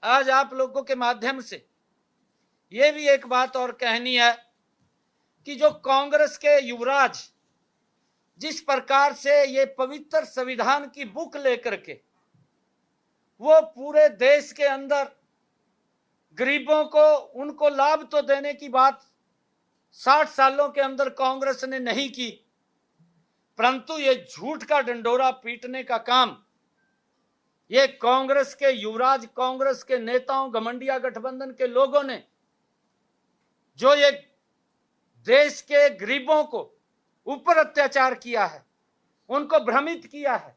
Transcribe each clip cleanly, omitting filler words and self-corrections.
आज आप लोगों के माध्यम से ये भी एक बात और कहनी है कि जो कांग्रेस के युवराज जिस प्रकार से ये पवित्र संविधान की बुक लेकर के वो पूरे देश के अंदर गरीबों को उनको लाभ तो देने की बात 60 सालों के अंदर कांग्रेस ने नहीं की, परंतु ये झूठ का डंडोरा पीटने का काम ये कांग्रेस के युवराज, कांग्रेस के नेताओं, घमंडिया गठबंधन के लोगों ने जो ये देश के गरीबों को ऊपर अत्याचार किया है, उनको भ्रमित किया है,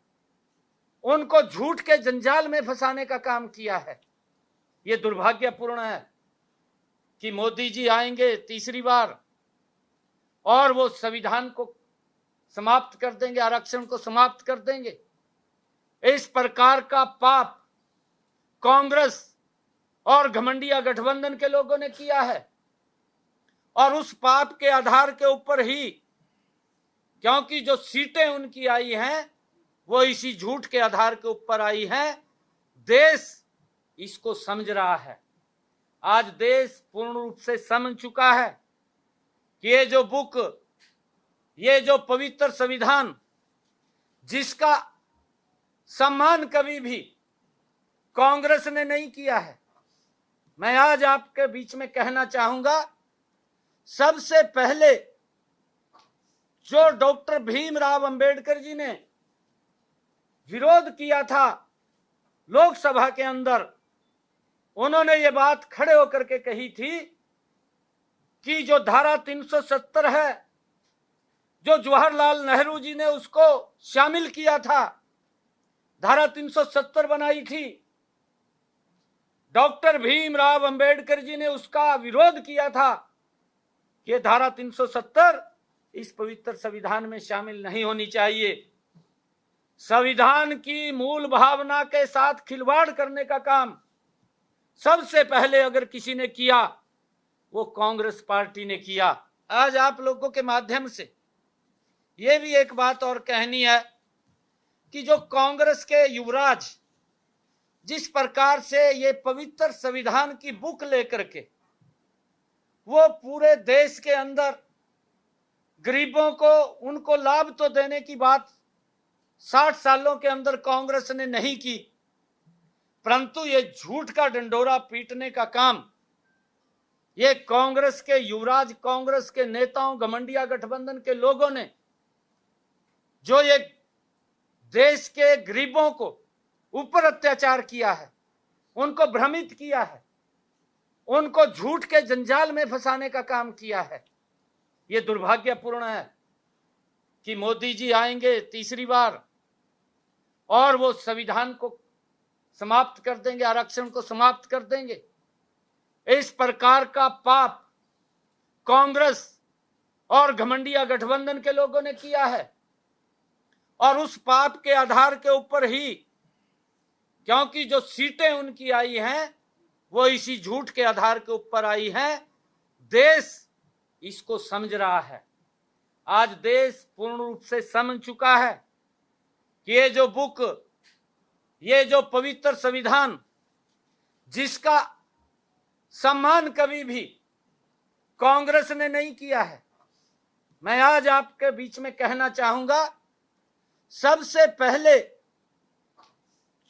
उनको झूठ के जंजाल में फंसाने का काम किया है। ये दुर्भाग्यपूर्ण है कि मोदी जी आएंगे तीसरी बार और वो संविधान को समाप्त कर देंगे, आरक्षण को समाप्त कर देंगे। इस प्रकार का पाप कांग्रेस और घमंडिया गठबंधन के लोगों ने किया है और उस पाप के आधार के ऊपर ही, क्योंकि जो सीटें उनकी आई हैं वो इसी झूठ के आधार के ऊपर आई हैं, देश इसको समझ रहा है। आज देश पूर्ण रूप से समझ चुका है कि ये जो बुक, ये जो पवित्र संविधान जिसका सम्मान कभी भी कांग्रेस ने नहीं किया है, मैं आज आपके बीच में कहना चाहूंगा, सबसे पहले जो डॉक्टर भीमराव अंबेडकर जी ने विरोध किया था लोकसभा के अंदर, उन्होंने ये बात खड़े होकर के कही थी कि जो धारा 370 है, जो जवाहरलाल नेहरू जी ने उसको शामिल किया था, धारा 370 बनाई थी, डॉक्टर भीमराव अंबेडकर जी ने उसका विरोध किया था कि ये धारा 370 इस पवित्र संविधान में शामिल नहीं होनी चाहिए। संविधान की मूल भावना के साथ खिलवाड़ करने का काम सबसे पहले अगर किसी ने किया वो कांग्रेस पार्टी ने किया। आज आप लोगों के माध्यम से ये भी एक बात और कहनी है कि जो कांग्रेस के युवराज जिस प्रकार से ये पवित्र संविधान की बुक लेकर के वो पूरे देश के अंदर गरीबों को उनको लाभ तो देने की बात 60 सालों के अंदर कांग्रेस ने नहीं की, परंतु ये झूठ का डंडोरा पीटने का काम ये कांग्रेस के युवराज, कांग्रेस के नेताओं, घमंडिया गठबंधन के लोगों ने जो ये देश के गरीबों को ऊपर अत्याचार किया है, उनको भ्रमित किया है, उनको झूठ के जंजाल में फंसाने का काम किया है। ये दुर्भाग्यपूर्ण है कि मोदी जी आएंगे तीसरी बार और वो संविधान को समाप्त कर देंगे, आरक्षण को समाप्त कर देंगे। इस प्रकार का पाप कांग्रेस और घमंडिया गठबंधन के लोगों ने किया है और उस पाप के आधार के ऊपर ही, क्योंकि जो सीटें उनकी आई हैं वो इसी झूठ के आधार के ऊपर आई हैं, देश इसको समझ रहा है। आज देश पूर्ण रूप से समझ चुका है कि ये जो बुक, ये जो पवित्र संविधान जिसका सम्मान कभी भी कांग्रेस ने नहीं किया है, मैं आज आपके बीच में कहना चाहूंगा, सबसे पहले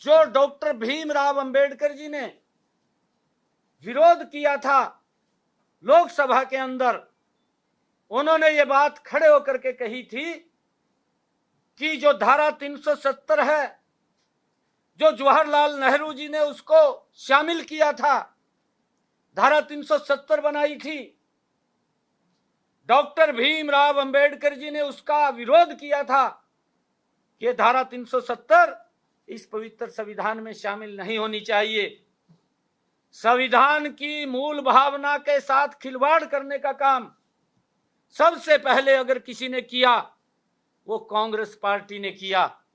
जो डॉक्टर भीमराव अंबेडकर जी ने विरोध किया था लोकसभा के अंदर, उन्होंने ये बात खड़े होकर के कही थी कि जो धारा 370 है, जो जवाहरलाल नेहरू जी ने उसको शामिल किया था, धारा 370 बनाई थी, डॉक्टर भीमराव अंबेडकर जी ने उसका विरोध किया था कि ये धारा 370 इस पवित्र संविधान में शामिल नहीं होनी चाहिए। संविधान की मूल भावना के साथ खिलवाड़ करने का काम सबसे पहले अगर किसी ने किया वो कांग्रेस पार्टी ने किया।